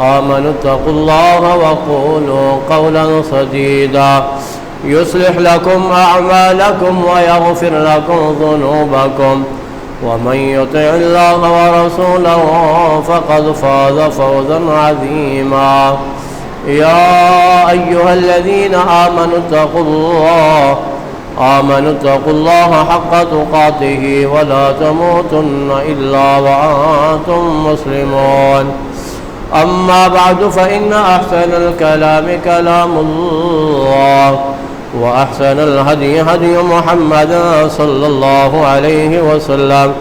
آمنوا اتقوا الله وقولوا قولا سديدا يصلح لكم أعمالكم ويغفر لكم ذنوبكم ومن يطع الله ورسوله فقد فاز فوزا عظيما يا أيها الذين آمنوا اتقوا الله حق تقاته ولا تموتن إلا وأنتم مسلمون أما بعد فإن أحسن الكلام كلام الله وأحسن الهدي هدي محمد صلى الله عليه وسلم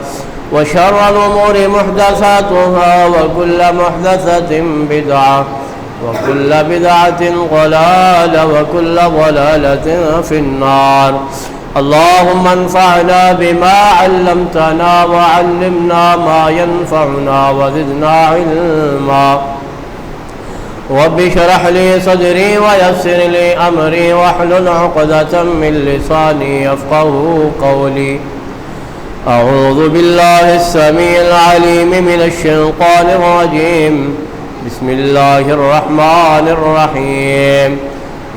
وشر الأمور محدثاتها وكل محدثة بدعة وكل بدعة ضلالة وكل ضلالة في النار اللهم انفعنا بما علمتنا وعلمنا ما ينفعنا وزدنا علما رب اشرح لي صدري ويسر لي أمري واحلل عقدة من لساني يفقهوا قولي أعوذ بالله السميع العليم من الشيطان الرجيم بسم الله الرحمن الرحيم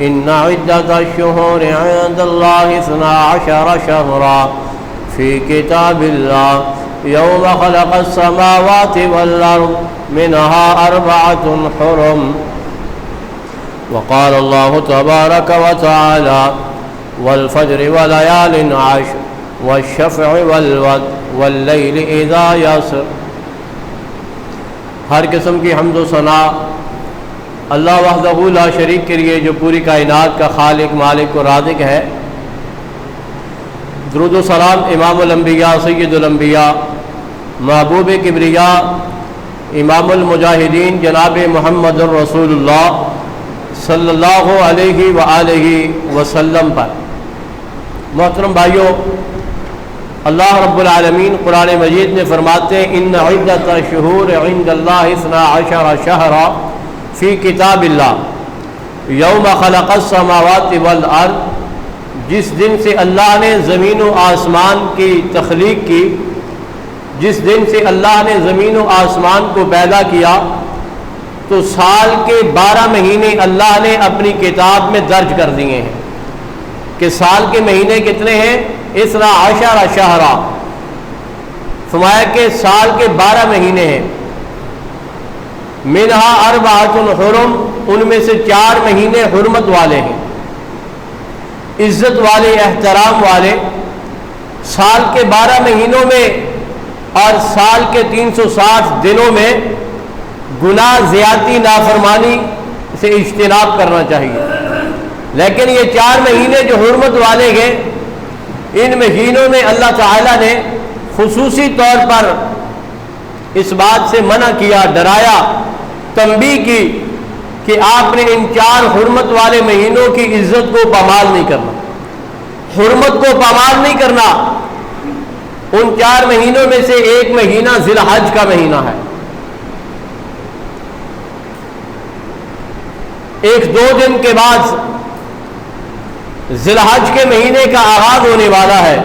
إن عدة الشهور عند الله 12 شهرا في كتاب الله يوم خلق السماوات والأرض منها 4 حرم وقال الله تبارك وتعالى والفجر وليال عشر والشفع والوتر والليل إذا يسر. ہر قسم کی حمد و ثنا اللہ وحدہ لا شریک کے لیے جو پوری کائنات کا خالق مالک و رازق ہے. درود و سلام امام الانبیاء سید الانبیاء محبوب کبریاء امام المجاہدین جناب محمد الرسول اللہ صلی اللہ علیہ وآلہ وسلم پر. محترم بھائیو، اللہ رب العالمین قرآن مجید میں فرماتے ہیں ان عدت الشہور عند اللہ 12 شہرا فی کتاب اللہ یوم خلق السماوات والارض. جس دن سے اللہ نے زمین و آسمان کی تخلیق کی، جس دن سے اللہ نے زمین و آسمان کو پیدا کیا، تو سال کے 12 مہینے اللہ نے اپنی کتاب میں درج کر دیے ہیں کہ سال کے مہینے کتنے ہیں؟ 12 شہرا. فرمایا کہ سال کے 12 مہینے ہیں. منہا 4 حرم، ان میں سے 4 مہینے حرمت والے ہیں، عزت والے، احترام والے. سال کے 12 مہینوں میں اور سال کے 360 دنوں میں گناہ، زیادتی، نافرمانی سے اجتناب کرنا چاہیے. لیکن یہ 4 مہینے جو حرمت والے ہیں، ان مہینوں میں اللہ تعالیٰ نے خصوصی طور پر اس بات سے منع کیا، ڈرایا، تنبیہ کی کہ آپ نے ان 4 حرمت والے مہینوں کی عزت کو پامال نہیں کرنا، حرمت کو پامال نہیں کرنا. ان 4 مہینوں میں سے ایک مہینہ ذی الحج کا مہینہ ہے. 1-2 دن کے بعد ذی الحج کے مہینے کا آغاز ہونے والا ہے.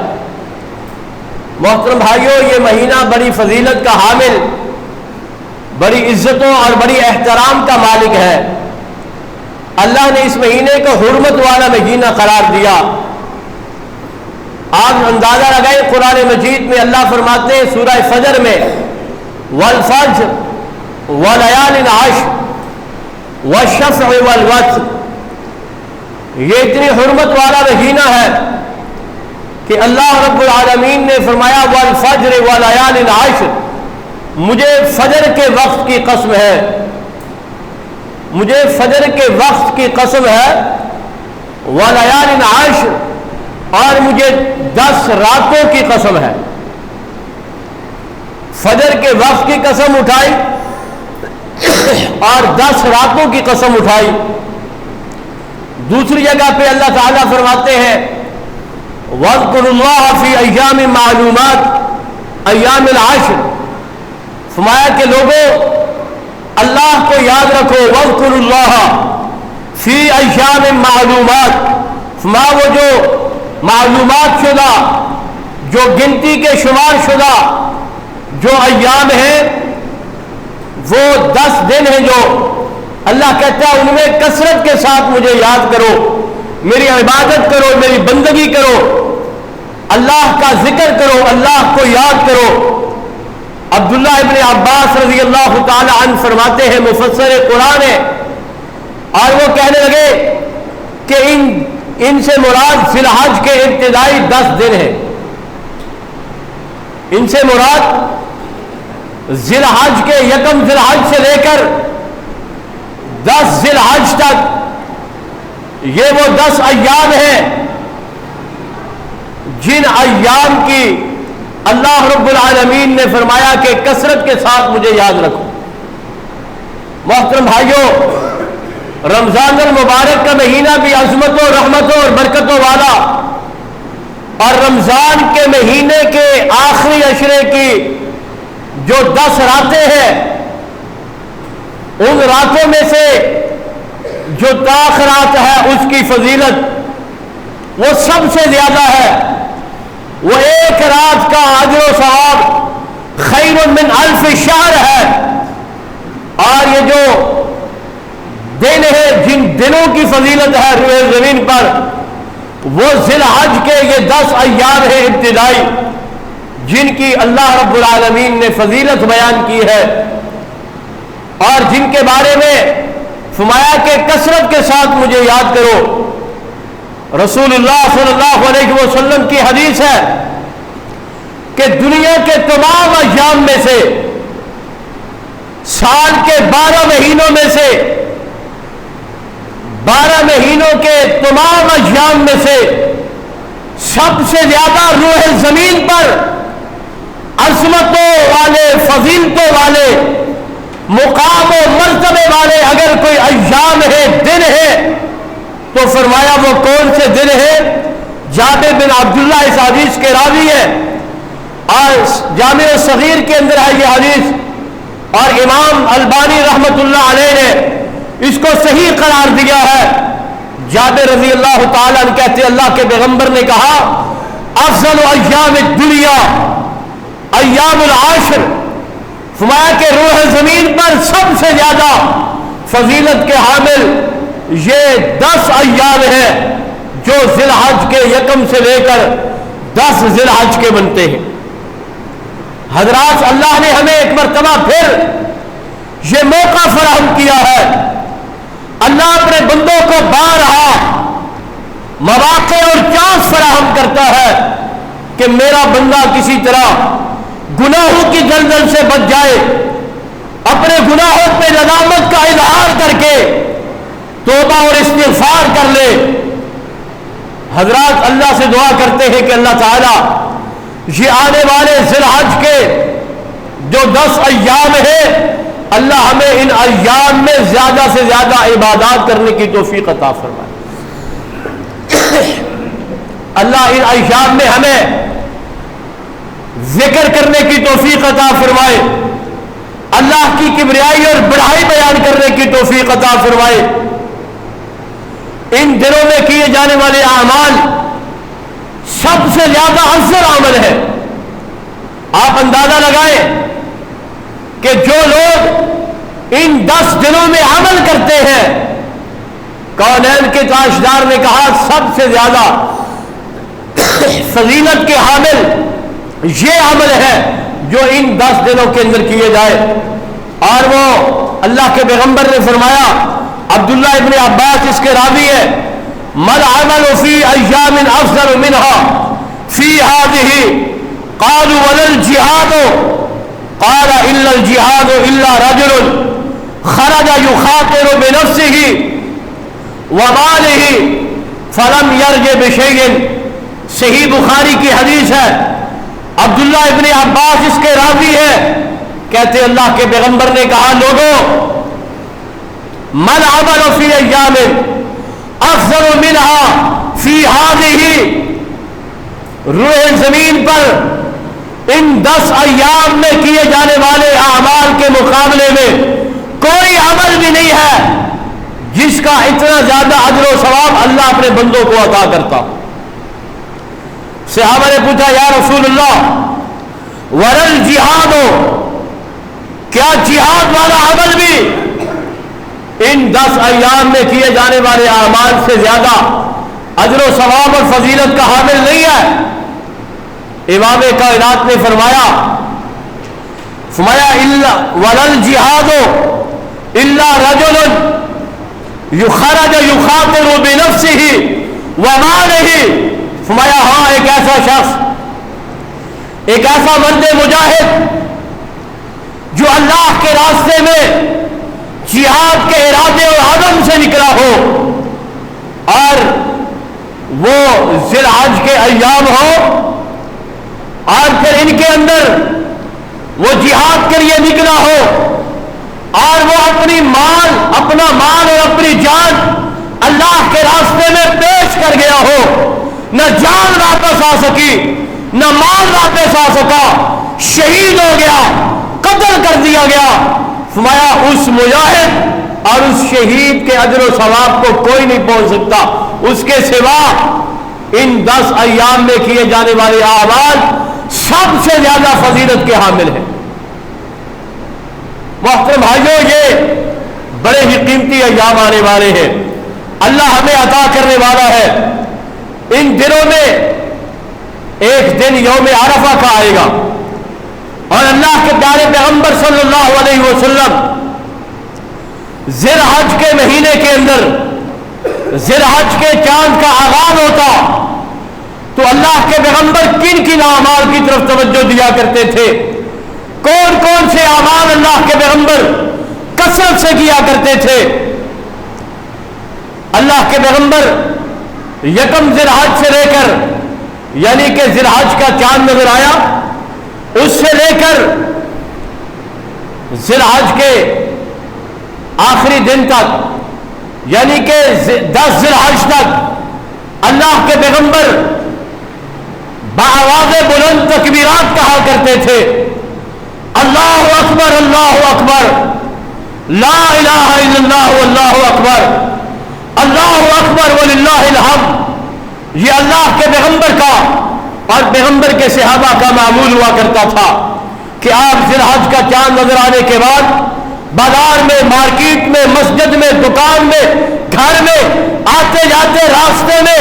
محترم بھائیوں، یہ مہینہ بڑی فضیلت کا حامل، بڑی عزتوں اور بڑی احترام کا مالک ہے. اللہ نے اس مہینے کو حرمت والا مہینہ قرار دیا. آپ اندازہ لگائیں، قرآن مجید میں اللہ فرماتے ہیں سورہ فجر میں والفجر ولیال عشر والشفع والوتر. یہ اتنی حرمت والا مہینہ ہے کہ اللہ رب العالمین نے فرمایا والفجر ولیال عشر، مجھے فجر کے وقت کی قسم ہے، مجھے فجر کے وقت کی قسم ہے، ولیال عشر، اور مجھے 10 راتوں کی قسم ہے. فجر کے وقت کی قسم اٹھائی اور 10 راتوں کی قسم اٹھائی. دوسری جگہ پہ اللہ تعالیٰ فرماتے ہیں وَاذْكُرُوا اللَّهَ فِي أَيَّامٍ مَّعْلُومَاتٍ ایام العشر. فرمایا کہ لوگوں اللہ کو یاد رکھو، وَاذْكُرُوا اللَّهَ فِي أَيَّامٍ مَّعْلُومَاتٍ. فرمایا وہ جو معلومات شدہ، جو گنتی کے شمار شدہ جو ایام ہیں، وہ 10 دن ہیں جو اللہ کہتا ہے ان میں کثرت کے ساتھ مجھے یاد کرو، میری عبادت کرو، میری بندگی کرو، اللہ کا ذکر کرو، اللہ کو یاد کرو۔ عبداللہ ابن عباس رضی اللہ تعالی عنہ فرماتے ہیں، مفسر قرآن ہے، اور وہ کہنے لگے کہ ان سے مراد ذی الحج کے ابتدائی 10 دن ہیں، ان سے مراد ذی الحج کے یکم ذی الحج سے لے کر 10 ذی الحج تک یہ وہ 10 ایام ہیں جن ایام کی اللہ رب العالمین نے فرمایا کہ کثرت کے ساتھ مجھے یاد رکھو۔ محترم بھائیوں، رمضان المبارک کا مہینہ بھی عظمتوں، رحمتوں اور برکتوں والا، اور رمضان کے مہینے کے آخری عشرے کی جو 10 راتیں ہیں، ان راتوں میں سے جو طاق رات ہے اس کی فضیلت وہ سب سے زیادہ ہے۔ وہ ایک رات کا اجر و ثواب خیر من 1000 شہر ہے، اور یہ جو دن ہے، جن دنوں کی فضیلت ہے روئے زمین پر، وہ ذی الحج کے یہ 10 ایام ہیں ابتدائی، جن کی اللہ رب العالمین نے فضیلت بیان کی ہے، اور جن کے بارے میں فرمایا کہ کثرت کے ساتھ مجھے یاد کرو۔ رسول اللہ صلی اللہ علیہ وسلم کی حدیث ہے کہ دنیا کے تمام ایام میں سے، سال کے 12 مہینوں میں سے، 12 مہینوں کے تمام ایام میں سے سب سے زیادہ روح زمین پر عظمتوں والے، فضیلتوں والے، مقام و مرتبے والے اگر کوئی ایام ہے، دن ہے، تو فرمایا وہ کون سے دن ہے؟ جابر بن عبداللہ اس حدیث کے راوی ہے، اور جامع صغیر کے اندر ہے یہ حدیث، اور امام البانی رحمت اللہ علیہ نے اس کو صحیح قرار دیا ہے۔ جابر رضی اللہ تعالیٰ عنہ کہتے ہیں اللہ کے پیغمبر نے کہا افضل ایام الدنیا ایام العاشر، فرمایا کہ روح زمین پر سب سے زیادہ فضیلت کے حامل یہ 10 ایام ہیں جو ذی الحج کے یکم سے لے کر 10 ذی الحج کے بنتے ہیں۔ حضرات، اللہ نے ہمیں ایک مرتبہ پھر یہ موقع فراہم کیا ہے۔ اللہ اپنے بندوں کو بارہا مواقع اور چانس فراہم کرتا ہے کہ میرا بندہ کسی طرح گناہوں کی دلدل سے بچ جائے، اپنے گناہوں پہ ندامت کا اظہار کر کے توبہ اور استغفار کر لے۔ حضرات، اللہ سے دعا کرتے ہیں کہ اللہ تعالیٰ یہ آنے والے ذی الحج کے جو 10 ایام ہیں، اللہ ہمیں ان ایام میں زیادہ سے زیادہ عبادات کرنے کی توفیق عطا فرمائے۔ اللہ ان ایام میں ہمیں ذکر کرنے کی توفیق عطا فرمائے، اللہ کی کبریائی اور بڑائی بیان کرنے کی توفیق عطا فرمائے۔ ان دنوں میں کیے جانے والے اعمال سب سے زیادہ افضل عمل ہے۔ آپ اندازہ لگائیں کہ جو لوگ ان 10 دنوں میں عمل کرتے ہیں، کونین کے تاجدار نے کہا سب سے زیادہ فضیلت کے حامل یہ عمل ہے جو ان 10 دنوں کے اندر کیے جائے۔ اور وہ اللہ کے پیغمبر نے فرمایا، عبداللہ ابن عباس اس کے راوی ہے، مل عمل فی ایام افضل منها فی هذه قالوا ولا الجهاد قال الا الجهاد الا رجل خرج يخاطر بنفسه وماله فلم يرجع بشيء۔ صحیح بخاری کی حدیث ہے، عبداللہ ابن عباس اس کے راوی ہے، کہتے اللہ کے پیغمبر نے کہا لوگوں، من عمل فی ایام افضل منها فی هذه، روح زمین پر ان 10 ایام میں کیے جانے والے اعمال کے مقابلے میں کوئی عمل بھی نہیں ہے جس کا اتنا زیادہ اجر و ثواب اللہ اپنے بندوں کو عطا کرتا۔ صحابہ نے پوچھا یا رسول اللہ ورل جہاد، کیا جہاد والا عمل بھی ان 10 ایام میں کیے جانے والے اعمال سے زیادہ اجر و ثواب اور فضیلت کا حامل نہیں ہے؟ امام کائنات نے فرمایا الا ولل جہاد الا رجل خرج یخاطر بنفسه وماله، فرمایا ہاں ایک ایسا شخص، ایک ایسا مرد مجاہد جو اللہ کے راستے میں جہاد کے ارادے اور عزم سے نکلا ہو، اور وہ ذی الحج کے ایام ہو، اور پھر ان کے اندر وہ جہاد کے لیے نکلا ہو، اور وہ اپنا مال اور اپنی جان اللہ کے راستے میں پیش کر گیا ہو، نہ جان واپس آ سکی نہ مال واپس آ سکا، شہید ہو گیا، قتل کر دیا گیا، فرمایا اس مجاہد اور اس شہید کے اجر و ثواب کو کوئی نہیں پہنچ سکتا، اس کے سوا ان 10 ایام میں کیے جانے والے اعمال سب سے زیادہ فضیلت کے حامل ہیں۔ محترم بھائیوں، یہ بڑے ہی قیمتی ایام آنے والے ہیں، اللہ ہمیں عطا کرنے والا ہے۔ ان دنوں میں ایک دن یوم عرفہ کا آئے گا، اور اللہ کے پیارے پیغمبر صلی اللہ علیہ وسلم ذی الحج کے مہینے کے اندر ذی الحج کے چاند کا آغاز ہوتا تو اللہ کے پیغمبر کن کن اعمال کی طرف توجہ دیا کرتے تھے؟ کون کون سے اعمال اللہ کے پیغمبر کثرت سے کیا کرتے تھے؟ اللہ کے پیغمبر یکم ذی الحج سے لے کر، یعنی کہ ذی الحج کا چاند نظر آیا، اس سے لے کر ذی الحج کے آخری دن تک، یعنی کہ 10 ذی الحج تک اللہ کے پیغمبر بآواز بلند تکبیرات کہا کرتے تھے، اللہ اکبر اللہ اکبر، لا الہ الا اللہ واللہ اکبر، اللہ اکبر وللہ الحمد۔ یہ اللہ کے پیغمبر کا اور پیغمبر کے صحابہ کا معمول ہوا کرتا تھا کہ آپ ذی الحج کا چاند نظر آنے کے بعد بازار میں، مارکیٹ میں، مسجد میں، دکان میں، گھر میں، آتے جاتے راستے میں،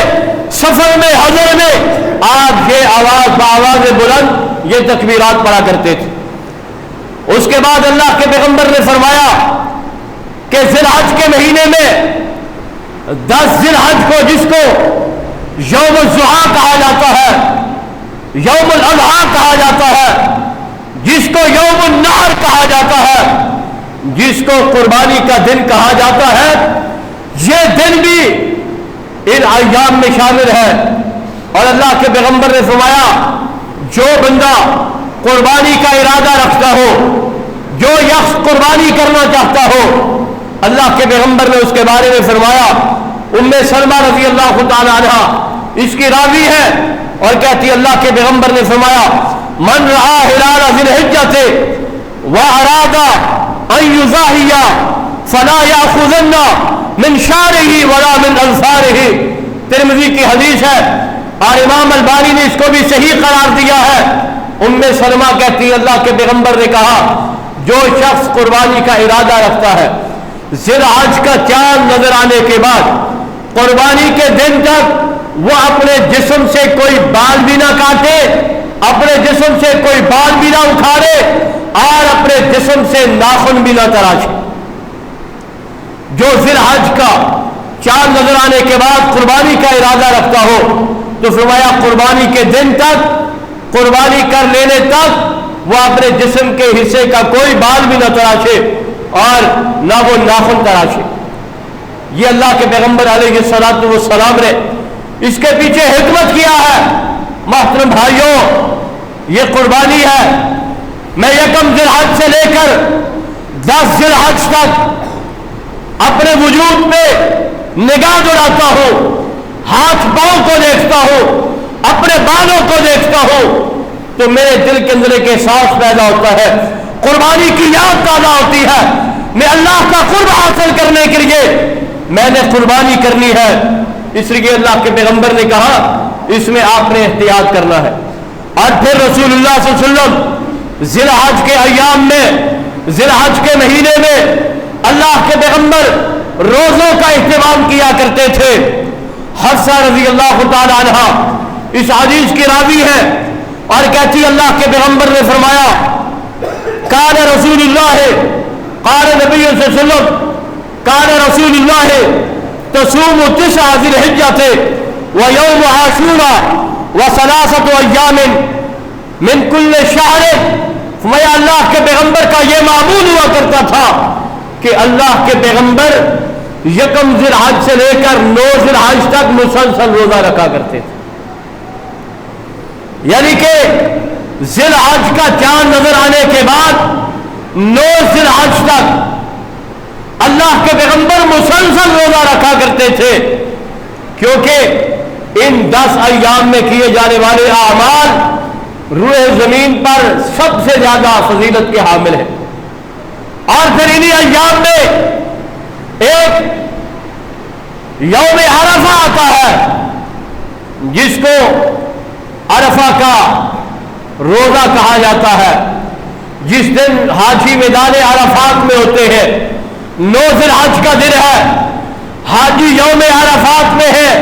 سفر میں، حضر میں آپ یہ بآواز بلند یہ تکبیرات پڑھا کرتے تھے۔ اس کے بعد اللہ کے پیغمبر نے فرمایا کہ ذی الحج کے مہینے میں 10 ذی الحج کو، جس کو یوم الضحیٰ کہا جاتا ہے، یوم الاضحیٰ کہا جاتا ہے، جس کو یوم النحر کہا جاتا ہے، جس کو قربانی کا دن کہا جاتا ہے، یہ دن بھی ان ایام میں شامل ہے۔ اور اللہ کے پیغمبر نے فرمایا جو بندہ قربانی کا ارادہ رکھتا ہو، جو شخص قربانی کرنا چاہتا ہو، اللہ کے پیغمبر نے اس کے بارے میں فرمایا، ام سلمہ رضی اللہ تعالی عنہ اس کی راوی ہے اور کہتی اللہ کے پیغمبر نے فرمایا من رآ ہلال ذی الحجۃ واراد ان یضاحی فلا یاخذن من شعرہ ولا من اظفارہ، ترمذی کی حدیث ہے اور امام البانی نے اس کو بھی صحیح قرار دیا ہے۔ ام سلمہ کہتی اللہ کے پیغمبر نے کہا جو شخص قربانی کا ارادہ رکھتا ہے، ذی الحج کا چاند نظر آنے کے بعد قربانی کے دن تک وہ اپنے جسم سے کوئی بال بھی نہ کاٹے، اپنے جسم سے کوئی بال بھی نہ اکھاڑے، اور اپنے جسم سے ناخن بھی نہ تراشے۔ جو ذی الحج کا چاند نظر آنے کے بعد قربانی کا ارادہ رکھتا ہو تو فرمایا قربانی کے دن تک، قربانی کر لینے تک وہ اپنے جسم کے حصے کا کوئی بال بھی نہ تراشے اور نہ وہ ناخن تراشے۔ یہ اللہ کے پیغمبر علیہ الصلوۃ والسلام نے اس کے پیچھے حکمت کیا ہے۔ محترم بھائیوں، یہ قربانی ہے، میں یکم ذی الحج سے لے کر 10 ذی الحج تک اپنے وجود پہ نگاہ دوڑاتا ہوں، ہاتھ پاؤں کو دیکھتا ہوں، اپنے بالوں کو دیکھتا ہوں تو میرے دل کے اندر ایک احساس پیدا ہوتا ہے، قربانی کی یاد تازہ ہوتی ہے، میں اللہ کا قرب حاصل کرنے کے لیے میں نے قربانی کرنی ہے۔ اس لیے اللہ کے پیغمبر نے کہا اس میں آپ نے احتیاط کرنا ہے۔ اور پھر رسول اللہ صلی اللہ علیہ وسلم ذی الحج کے ایام میں ذی الحج کے مہینے میں اللہ کے پیغمبر روزوں کا اہتمام کیا کرتے تھے۔ حفصہ رضی اللہ تعالی عنہ اس حدیث کی راوی ہے اور کہتی اللہ کے پیغمبر نے فرمایا کان رسول اللہ قال نبی صلی اللہ علیہ وسلم کان رسول اللہ تصوم 9 ذی الحجہ ویوم عاشوراء وثلاثة ایام من کل شہر۔ فرمایا اللہ کے پیغمبر کا یہ معمول ہوا کرتا تھا کہ اللہ کے پیغمبر یکم ذی الحج سے لے کر 9 ذی الحج تک مسلسل روزہ رکھا کرتے تھے، یعنی کہ ذی الحج کا چاند نظر آنے کے بعد 9 ذی الحج تک اللہ کے پیغمبر مسلسل روزہ رکھا کرتے تھے، کیونکہ ان 10 ایام میں کیے جانے والے اعمال روح زمین پر سب سے زیادہ فضیلت کے حامل ہیں۔ اور پھر انہی ایام میں ایک یوم عرفہ آتا ہے جس کو عرفہ کا روزہ کہا جاتا ہے، جس دن حاجی میدان عرفات میں ہوتے ہیں۔ 9 ذی الحج کا دن ہے، حاجی یوم عرفات میں ہے۔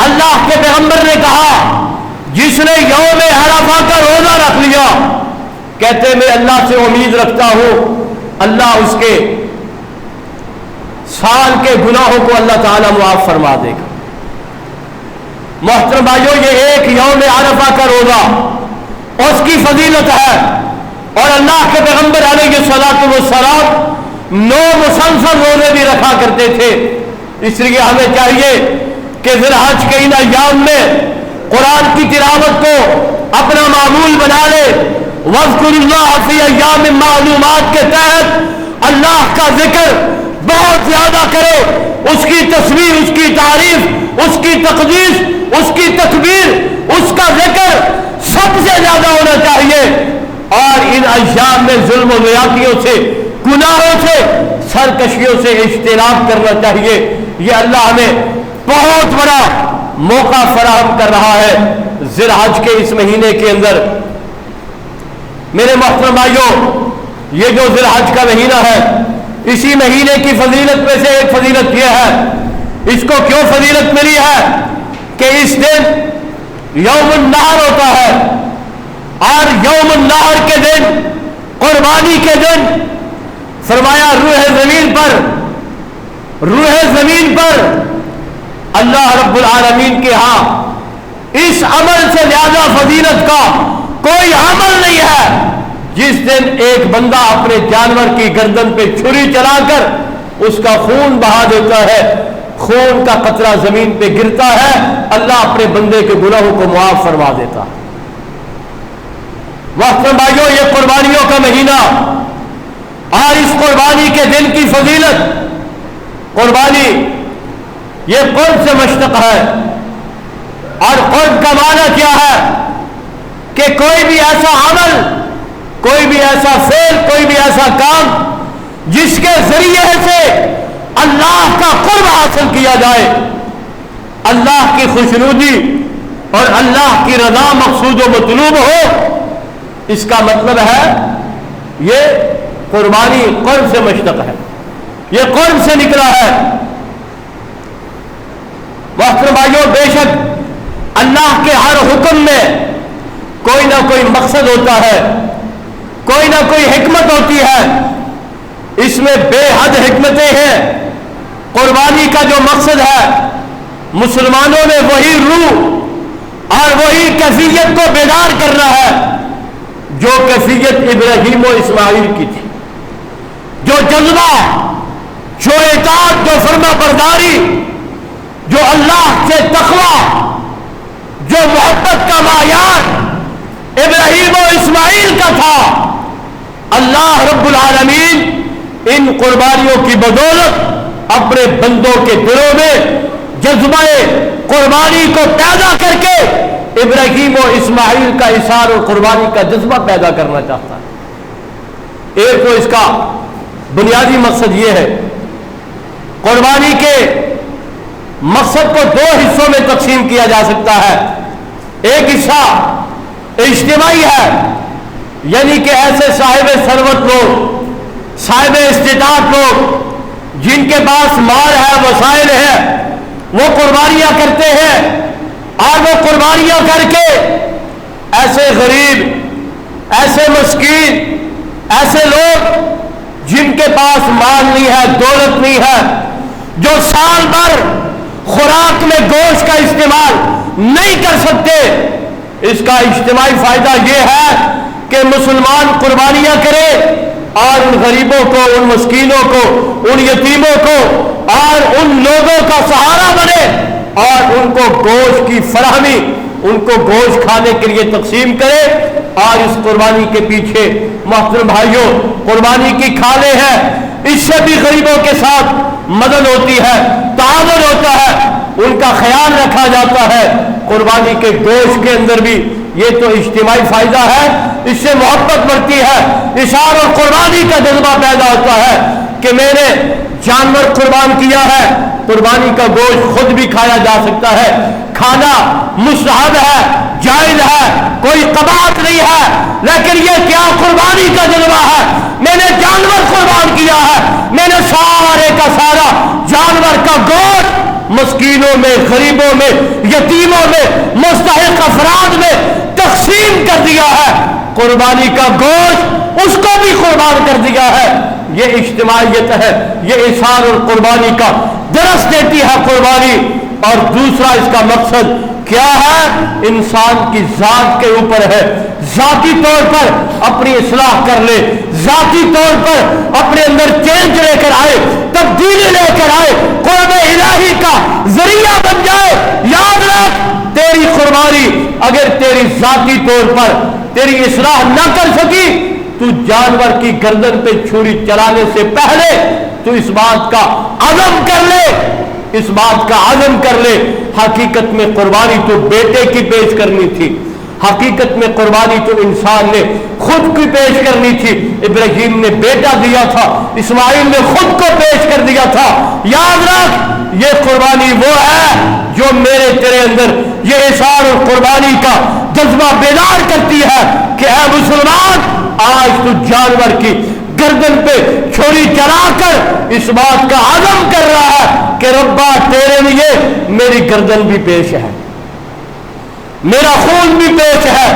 اللہ کے پیغمبر نے کہا جس نے یوم عرفہ کا روزہ رکھ لیا، کہتے میں اللہ سے امید رکھتا ہوں اللہ اس کے سال کے گناہوں کو اللہ تعالیٰ معاف فرما دے گا۔ محترم بھائیو، یہ ایک یوم عرفہ کا روزہ اس کی فضیلت ہے، اور اللہ کے پیغمبر علیہ الصلوۃ والسلام 9 مسلسل روزے بھی رکھا کرتے تھے۔ اس لیے ہمیں چاہیے کہ ذی الحج کے ان ایام میں قرآن کی تلاوت کو اپنا معمول بنا لے۔ وَاذْكُرُوا اللَّهَ فِي أَيَّامٍ مَّعْلُومَاتٍ کے تحت اللہ کا ذکر بہت زیادہ کرے، اس کی تصویر، اس کی تعریف، اس کی تقدیس، اس کی تکبیر، اس کا ذکر سب سے زیادہ ہونا چاہیے، اور ان ایام میں ظلم و زیادتیوں سے، گناہوں سے، سرکشیوں سے اجتناب کرنا چاہیے۔ یہ اللہ ہمیں بہت بڑا موقع فراہم کر رہا ہے ذی الحج کے اس مہینے کے اندر۔ میرے محترم بھائیوں، یہ جو ذی الحج کا مہینہ ہے، اسی مہینے کی فضیلت میں سے ایک فضیلت یہ ہے، اس کو کیوں فضیلت ملی ہے کہ اس دن یوم النحر ہوتا ہے، اور یوم النحر کے دن، قربانی کے دن، فرمایا روح زمین پر اللہ رب العالمین کے ہاں اس عمل سے زیادہ فضیلت کا کوئی عمل نہیں ہے جس دن ایک بندہ اپنے جانور کی گردن پہ چھری چلا کر اس کا خون بہا دیتا ہے، خون کا قطرہ زمین پہ گرتا ہے، اللہ اپنے بندے کے گناہوں کو معاف فرما دیتا ہے۔ وقت بھائیوں، یہ قربانیوں کا مہینہ اور اس قربانی کے دن کی فضیلت، قربانی یہ قرب سے مشتق ہے، اور قرب کا معنی کیا ہے کہ کوئی بھی ایسا عمل، کوئی بھی ایسا فعل، کوئی بھی ایسا کام جس کے ذریعے سے اللہ کا قرب حاصل کیا جائے، اللہ کی خوشنودی اور اللہ کی رضا مقصود و مطلوب ہو، اس کا مطلب ہے یہ قربانی قرب سے مشتق ہے، یہ قرب سے نکلا ہے۔ محترم بھائیوں، بے شک اللہ کے ہر حکم میں کوئی نہ کوئی مقصد ہوتا ہے، کوئی نہ کوئی حکمت ہوتی ہے، اس میں بے حد حکمتیں ہیں۔ قربانی کا جو مقصد ہے، مسلمانوں نے وہی روح اور وہی کیفیت کو بیدار کرنا ہے جو کیفیت ابراہیم و اسماعیل کی تھی، جو جذبہ، جو اطاعت، جو فرما برداری، جو اللہ سے تقوی، جو محبت کا معیار ابراہیم و اسماعیل کا تھا، اللہ رب العالمین ان قربانیوں کی بدولت اپنے بندوں کے دلوں میں جذبہ قربانی کو پیدا کر کے ابراہیم و اسماعیل کا اثار اور قربانی کا جذبہ پیدا کرنا چاہتا ہے۔ ایک تو اس کا بنیادی مقصد یہ ہے، قربانی کے مقصد کو 2 حصوں میں تقسیم کیا جا سکتا ہے۔ ایک حصہ اجتماعی ہے، یعنی کہ ایسے صاحب ثروت لوگ صاحب استطاعت لوگ جن کے پاس مال ہے، وسائل ہے، وہ قربانیاں کرتے ہیں، اور وہ قربانیاں کر کے ایسے غریب، ایسے مسکین، ایسے لوگ جن کے پاس مال نہیں ہے، دولت نہیں ہے، جو سال بھر خوراک میں گوشت کا استعمال نہیں کر سکتے، اس کا اجتماعی فائدہ یہ ہے کہ مسلمان قربانیاں کرے اور ان غریبوں کو، ان مسکینوں کو، ان یتیموں کو اور ان لوگوں کا سہارا بنے اور ان کو گوشت کی فراہمی، ان کو گوشت کھانے کے لیے تقسیم کرے۔ اور اس قربانی کے پیچھے محترم بھائیوں قربانی کی کھالیں ہیں، اس سے بھی غریبوں کے ساتھ مدد ہوتی ہے، تعاون ہوتا ہے، ان کا خیال رکھا جاتا ہے۔ قربانی کے گوشت کے اندر بھی یہ تو اجتماعی فائدہ ہے، اس سے محبت بڑھتی ہے، اشار اور قربانی کا جذبہ پیدا ہوتا ہے کہ میں نے جانور قربان کیا ہے، قربانی کا گوشت خود بھی کھایا جا سکتا ہے، کھانا مستحب ہے، جائز ہے، کوئی قباحت نہیں ہے، لیکن یہ کیا قربانی کا جذبہ ہے، میں نے جانور قربان کیا ہے، میں نے سارے کا سارا جانور کا گوشت مسکینوں میں، غریبوں میں، یتیموں میں، مستحق افراد میں تقسیم کر دیا ہے، قربانی کا گوشت اس کو بھی قربان کر دیا ہے۔ یہ اجتماعیت ہے، یہ اثار اور قربانی کا درس دیتی ہے قربانی۔ اور دوسرا اس کا مقصد کیا ہے؟ انسان کی ذات کے اوپر ہے، ذاتی طور پر اپنی اصلاح کر لے، ذاتی طور پر اپنے اندر چینج لے کر آئے، تبدیلی لے کر آئے، قرب الہی کا ذریعہ بن جائے۔ یاد رکھ، تیری قربانی اگر تیری ذاتی طور پر تیری اصلاح نہ کر سکی، تو جانور کی گردن پہ چھری چلانے سے پہلے تو اس بات کا عزم کر لے، اس بات کا عزم کر لے، حقیقت میں قربانی تو بیٹے کی پیش کرنی تھی، حقیقت میں قربانی تو انسان نے خود کی پیش کرنی تھی۔ ابراہیم نے بیٹا دیا تھا، اسماعیل نے خود کو پیش کر دیا تھا۔ یاد رکھ، یہ قربانی وہ ہے جو میرے تیرے اندر یہ اثار اور قربانی کا جذبہ بیدار کرتی ہے کہ اے مسلمان، آج تو جانور کی گردن پہ چھری چلا کر اس بات کا عزم کر رہا ہے کہ ربا تیرے لیے میری گردن بھی پیش ہے، میرا خون بھی پیش ہے،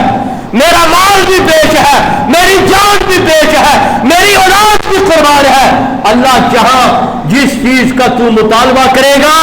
میرا مال بھی پیش ہے، میری جان بھی پیش ہے، میری اولاد بھی قربان ہے۔ اللہ جہاں جس چیز کا تو مطالبہ کرے گا،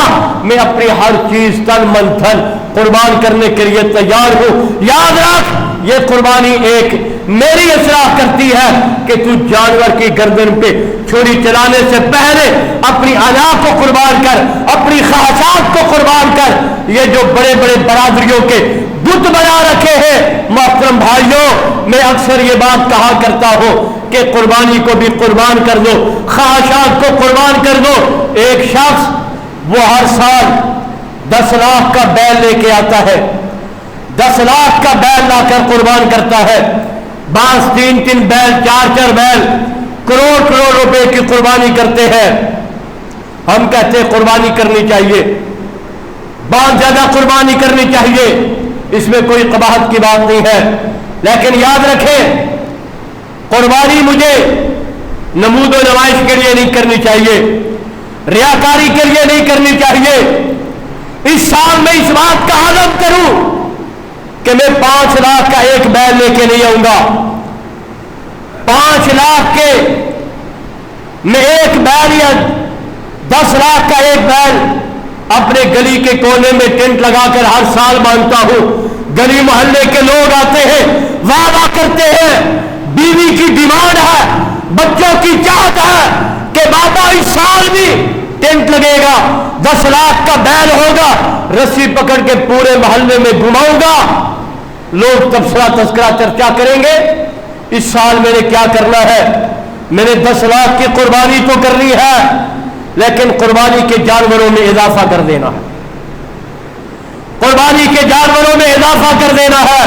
میں اپنی ہر چیز تن من دھن قربان کرنے کے لیے تیار ہوں۔ یاد رکھ، یہ قربانی ایک میری اصلاح کرتی ہے کہ تو جانور کی گردن پہ چھری چلانے سے پہلے اپنی انا کو قربان کر، اپنی خواہشات کو قربان کر۔ یہ جو بڑے بڑے برادریوں کے بت بنا رکھے ہیں، محترم بھائیوں، میں اکثر یہ بات کہا کرتا ہوں کہ قربانی کو بھی قربان کر دو، خواہشات کو قربان کر دو۔ ایک شخص وہ ہر سال 10 لاکھ کا بیل لے کے آتا ہے، 10 لاکھ کا بیل لا کر قربان کرتا ہے، بعض 3 بیل، 4 بیل، کروڑ روپے کی قربانی کرتے ہیں۔ ہم کہتے ہیں قربانی کرنی چاہیے، بہت زیادہ قربانی کرنی چاہیے، اس میں کوئی قباحت کی بات نہیں ہے، لیکن یاد رکھیں قربانی مجھے نمود و نمائش کے لیے نہیں کرنی چاہیے، ریاکاری کے لیے نہیں کرنی چاہیے۔ اس سال میں اس بات کا عزم کروں کہ میں 5 لاکھ کا ایک بیل لے کے نہیں آؤں گا، 5 لاکھ کے میں ایک بیل یا 10 لاکھ کا ایک بیل اپنے گلی کے کونے میں ٹینٹ لگا کر ہر سال باندھتا ہوں۔ گلی محلے کے لوگ آتے ہیں، وعدہ کرتے ہیں، بیوی کی ڈیمانڈ ہے، بچوں کی چاہت ہے کہ بابا اس سال بھی ٹینٹ لگے گا، 10 لاکھ کا بیل ہوگا، رسی پکڑ کے پورے محلے میں گھماؤں گا۔ لوگ تبصرہ تذکرہ چرچا کریں گے، اس سال میں نے کیا کرنا ہے، میں نے 10 لاکھ کی قربانی تو کرنی ہے، لیکن قربانی کے جانوروں میں اضافہ کر دینا ہے، قربانی کے جانوروں میں اضافہ کر دینا ہے۔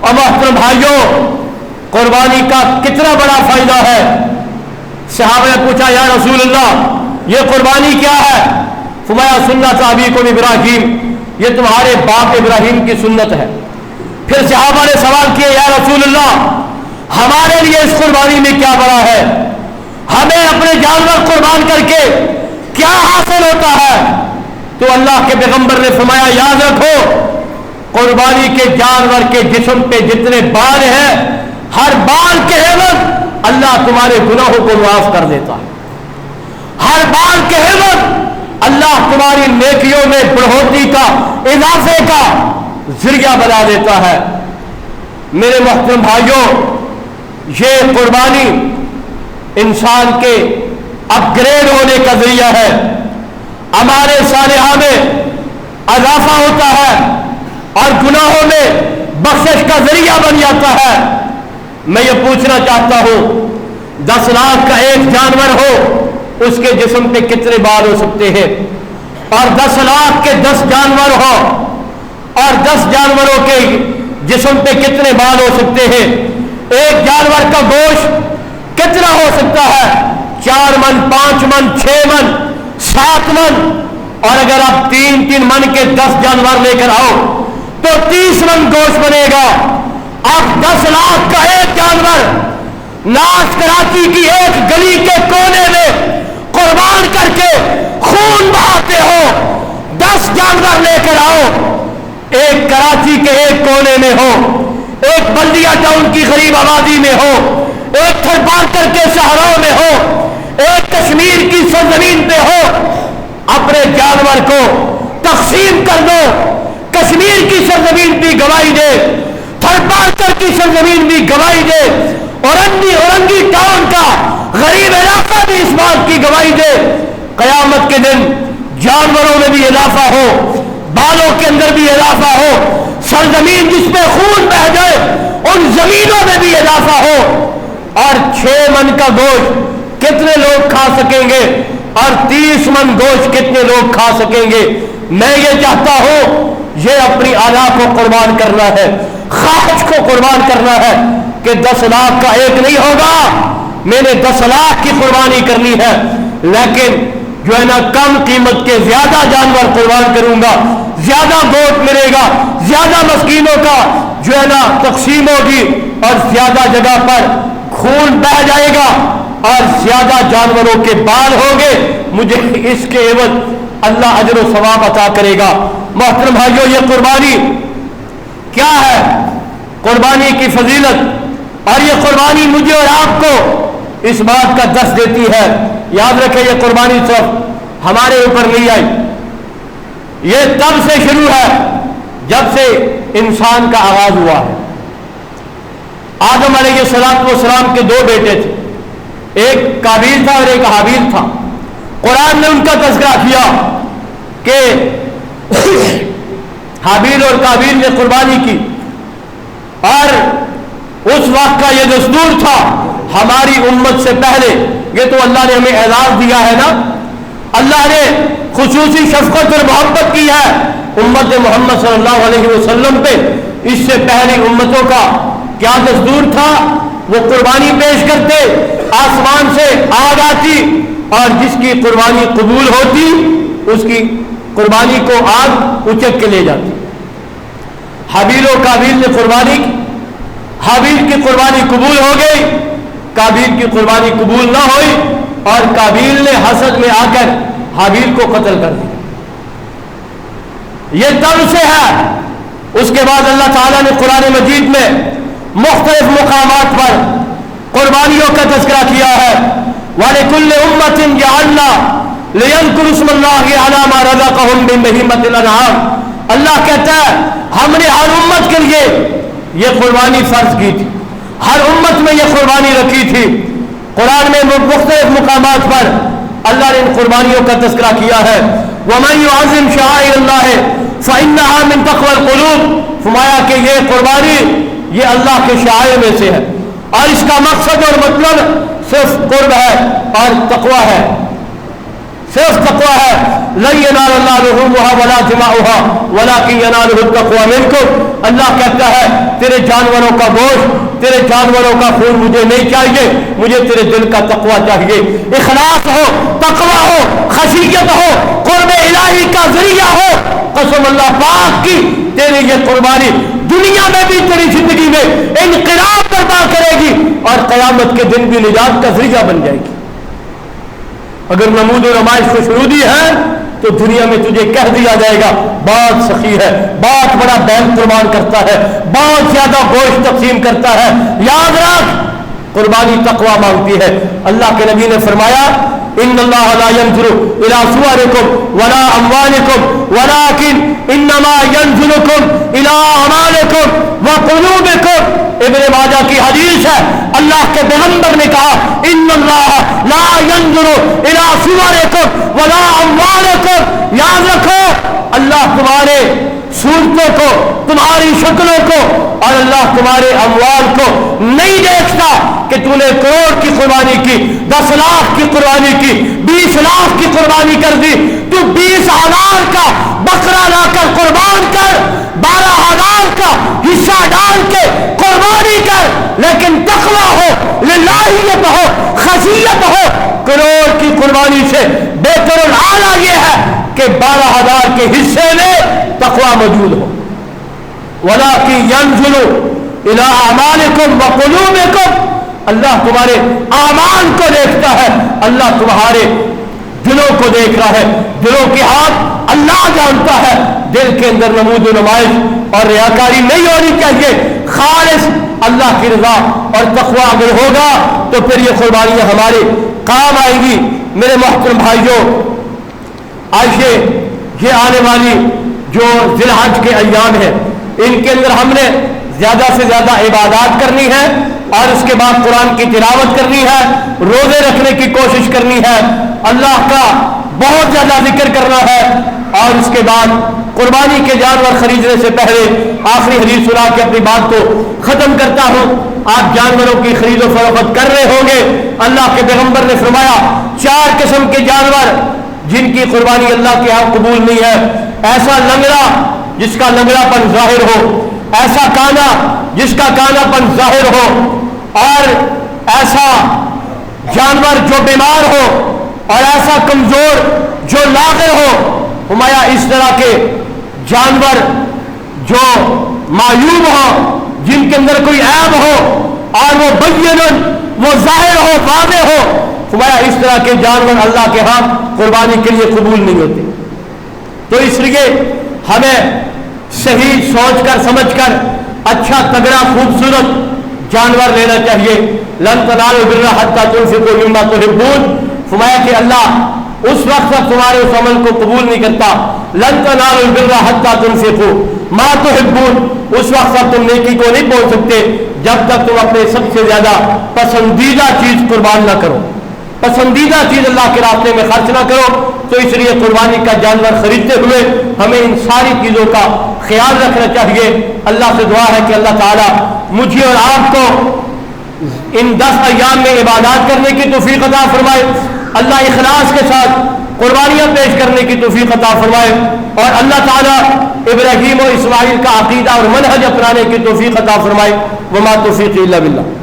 اور محترم بھائیوں، قربانی کا کتنا بڑا فائدہ ہے۔ صحابہ نے پوچھا یا رسول اللہ یہ قربانی کیا ہے؟ فرمایا سنت ابیکم ابراہیم، یہ تمہارے باپ ابراہیم کی سنت ہے۔ پھر صحابہ نے سوال کیا یا رسول اللہ ہمارے لیے اس قربانی میں کیا بڑا ہے؟ ہمیں اپنے جانور قربان کر کے کیا حاصل ہوتا ہے؟ تو اللہ کے پیغمبر نے فرمایا یاد رکھو قربانی کے جانور کے جسم پہ جتنے بال ہیں ہر بال کے عوض اللہ تمہارے گناہوں کو معاف کر دیتا ہے. ہر بال کے عوض اللہ تمہاری نیکیوں میں بڑھوتری کا اضافے کا ذریعہ بنا دیتا ہے. میرے محترم بھائیوں یہ قربانی انسان کے اپ گریڈ ہونے کا ذریعہ ہے. ہمارے صالحہ میں اضافہ ہوتا ہے اور گناہوں میں بخشش کا ذریعہ بن جاتا ہے. میں یہ پوچھنا چاہتا ہوں 10 لاکھ کا ایک جانور ہو اس کے جسم پہ کتنے بال ہو سکتے ہیں؟ اور 10 لاکھ کے 10 جانور ہو اور 10 جانوروں کے جسم پہ کتنے بال ہو سکتے ہیں؟ ایک جانور کا گوشت کتنا ہو سکتا ہے؟ 4 من 5 من 6 من 7 من. اور اگر آپ 3 من کے 10 جانور لے کر آؤ تو 30 من گوشت بنے گا. آپ 10 لاکھ کا ایک جانور لاش کراچی کی ایک گلی کے کونے میں قربان کر کے خون بہاتے ہو. 10 جانور لے کر آؤ ایک کراچی کے ایک کونے میں ہو, ایک بلدیہ ٹاؤن کی غریب آبادی میں ہو, ایک تھرپارکر کے صحراؤں میں ہو, ایک کشمیر کی سرزمین پہ ہو. اپنے جانور کو تقسیم کر دو. کشمیر کی سرزمین بھی گواہی دے, تھرپارکر کی سرزمین بھی گواہی دے, اورنگی ٹاؤن کا غریب علاقہ بھی اس بات کی گواہی دے. قیامت کے دن جانوروں میں بھی اضافہ ہو, بالوں کے اندر بھی اضافہ ہو, سرزمین جس پہ خون بہ جائے ان زمینوں میں بھی اضافہ ہو. اور 6 من کا گوشت کتنے لوگ کھا سکیں گے اور 30 من گوشت کتنے لوگ کھا سکیں گے؟ میں یہ چاہتا ہوں یہ اپنی اعلیٰ کو قربان کرنا ہے, خواہش کو قربان کرنا ہے کہ 10 لاکھ کا ایک نہیں ہوگا, میں نے 10 لاکھ کی قربانی کرنی ہے. لیکن جو ہے نا کم قیمت کے زیادہ جانور قربان کروں گا, زیادہ گوشت ملے گا, زیادہ مسکینوں کا جو ہے نا تقسیم ہوگی اور زیادہ جگہ پر خون بہ جائے گا اور زیادہ جانوروں کے بال ہوں گے. مجھے اس کے عوض اللہ اجر و ثواب عطا کرے گا. محترم بھائیوں یہ قربانی کیا ہے؟ قربانی کی فضیلت اور یہ قربانی مجھے اور آپ کو اس بات کا درس دیتی ہے. یاد رکھیں یہ قربانی صرف ہمارے اوپر نہیں آئی, یہ تب سے شروع ہے جب سے انسان کا آغاز ہوا ہے. آدم علیہ السلام کے 2 بیٹے تھے, ایک قابیل تھا اور ایک حابیل تھا. قرآن نے ان کا تذکرہ کیا کہ حابیل اور قابیل نے قربانی کی اور اس وقت کا یہ دستور تھا ہماری امت سے پہلے. یہ تو اللہ نے ہمیں اعزاز دیا ہے نا, اللہ نے خصوصی شفقت اور محبت کی ہے امت محمد صلی اللہ علیہ وسلم پہ. اس سے پہلی امتوں کا کیا دستور تھا؟ وہ قربانی پیش کرتے, آسمان سے آگ آتی اور جس کی قربانی قبول ہوتی اس کی قربانی کو آگ اچک کے لے جاتی. حابیل و قابیل نے قربانی کی, حابیل کی قربانی قبول ہو گئی, قابیل کی قربانی قبول نہ ہوئی اور قابیل نے حسد میں آ کر حابیل کو قتل کر دیا. یہ تب سے ہے. اس کے بعد اللہ تعالیٰ نے قرآن مجید میں مختلف مقامات پر قربانیوں کا تذکرہ کیا ہے. وَلِكُلِّ أُمَّةٍ جَعَلْنَا لِيَذْكُرُوا اسْمَ اللَّهِ عَلَىٰ مَا رَزَقَهُم مِّن بَهِيمَةِ الْأَنْعَامِ. اللہ کہتا ہے ہم نے ہر امت کے لیے یہ قربانی فرض کی تھی, ہر امت میں یہ قربانی رکھی تھی. قرآن میں مختلف مقامات پر اللہ نے ان قربانیوں کا تذکرہ کیا ہے. وَمَن يُعَظِّمْ شَعَائِرَ اللَّهِ فَإِنَّهَا مِن تَقْوَى الْقُلُوبِ. فرمایا کہ یہ قربانی یہ اللہ کے شعائر میں سے ہے اور اس کا مقصد اور مطلب صرف قرب ہے اور تقوی ہے, صرف تقوی ہے. لَن يَنَالَ اللَّهَ لُحُومُهَا وَلَا دِمَاؤُهَا وَلَٰكِن يَنَالُهُ التَّقْوَىٰ مِنكُمْ. اللہ کہتا ہے تیرے جانوروں کا گوشت, تیرے جانوروں کا خون مجھے نہیں چاہیے, مجھے تیرے دل کا تقوی چاہیے. اخلاص ہو, تقوی ہو, خشیت ہو, قرب الہی کا ذریعہ ہو. قسم اللہ پاک کی تیری یہ قربانی دنیا میں بھی تیری زندگی میں انقلاب برپا کرے گی اور قیامت کے دن بھی نجات کا ذریعہ بن جائے گی. اگر نمود و نمائش خوشنودی ہے تو دنیا میں تجھے کہہ دیا جائے گا بہت سخی ہے، بہت بڑا بیل قربان کرتا ہے، بہت زیادہ گوشت تقسیم کرتا ہے۔ یاد رکھ قربانی تقوی مانگتی ہے۔ اللہ کے نبی نے فرمایا ان اللہ لا ينظر الى صورکم ولا اموالکم ولكن انما ينظرکم الى اعمالکم وقلوبکم۔ ابن ماجہ کی حدیث ہے، اللہ کے پیغمبر نے کہا ان اللہ لا ينظر الى صورکم ولا اموالکم۔ یاد رکھو اللہ تمہارے صورتوں کو، تمہاری شکلوں کو، اور اللہ تمہارے اموال کو نہیں دیکھتا کہ تو نے کروڑ کی قربانی کی، 10 لاکھ کی قربانی کی، 20 لاکھ کی قربانی کر دی، تو 20,000 کا بکرا لا کر قربان کر، 12,000 کا حصہ ڈال کے قربانی کر، لیکن تقویٰ ہو، للہیت ہو، خشیت ہو۔ کروڑ کی قربانی سے بہتر اعلیٰ یہ ہے کہ 12,000 کے حصے میں تقویٰ موجود ہو۔ وَلَٰكِن يَنظُرُ إِلَىٰ أَعْمَالِكُمْ وَقُلُوبِكُمْ۔ اللہ تمہارے اعمال کو دیکھتا ہے، اللہ تمہارے دلوں کو دیکھ رہا ہے۔ دلوں کی حال اللہ جانتا ہے۔ دل کے اندر نمود و نمائش اور ریاکاری نہیں ہونی چاہیے، خالص اللہ کی رضا اور تقویٰ اگر ہوگا تو پھر یہ قربانیاں ہمارے کام آئیں گی۔ میرے محترم بھائیوں، آج یہ آنے والی جو ذی الحج کے ایام ہیں، ان کے اندر ہم نے زیادہ سے زیادہ عبادات کرنی ہے، اور اس کے بعد قرآن کی تلاوت کرنی ہے، روزے رکھنے کی کوشش کرنی ہے، اللہ کا بہت زیادہ ذکر کرنا ہے، اور اس کے بعد قربانی کے جانور خریدنے سے پہلے آخری حدیث سنا کے اپنی بات کو ختم کرتا ہوں۔ آپ جانوروں کی خرید و فروخت کر رہے ہوں گے، اللہ کے پیغمبر نے فرمایا 4 قسم کے جانور جن کی قربانی اللہ کے ہاں قبول نہیں ہے۔ ایسا لنگڑا جس کا لنگڑا پن ظاہر ہو، ایسا کانا جس کا کانا پن ظاہر ہو، اور ایسا جانور جو بیمار ہو، اور ایسا کمزور جو لاغر ہو۔ ہمایا اس طرح کے جانور جو معیوب ہو، جن کے اندر کوئی عیب ہو، اور وہ بینن، وہ ظاہر ہو، واضح ہو، ہمایا اس طرح کے جانور اللہ کے ہاں قربانی کے لیے قبول نہیں ہوتے۔ تو اس لیے ہمیں صحیح سوچ کر سمجھ کر اچھا تگڑا خوبصورت جانور لینا چاہیے۔ لن تنالوا البر حتى تنفقوا مما تحبون۔ فرمایا کہ اللہ اس وقت تک تمہارے اس عمل کو قبول نہیں کرتا، لن تنالوا البر حتى تنفقوا ما تحبون، اس وقت تک تم نیکی کو نہیں پہنچ سکتے جب تک تم اپنے سب سے زیادہ پسندیدہ چیز قربان نہ کرو، پسندیدہ چیز اللہ کے راستے میں خرچ نہ کرو۔ تو اس لیے قربانی کا جانور خریدتے ہوئے ہمیں ان ساری چیزوں کا خیال رکھنا چاہیے۔ اللہ سے دعا ہے کہ اللہ تعالیٰ مجھے اور آپ کو ان 10 ایام میں عبادات کرنے کی توفیق عطا فرمائے، اللہ اخلاص کے ساتھ قربانیاں پیش کرنے کی توفیق عطا فرمائے، اور اللہ تعالیٰ ابراہیم و اسماعیل کا عقیدہ اور منہج اپنانے کی توفیق عطا فرمائے۔ وما توفیقی الا باللہ۔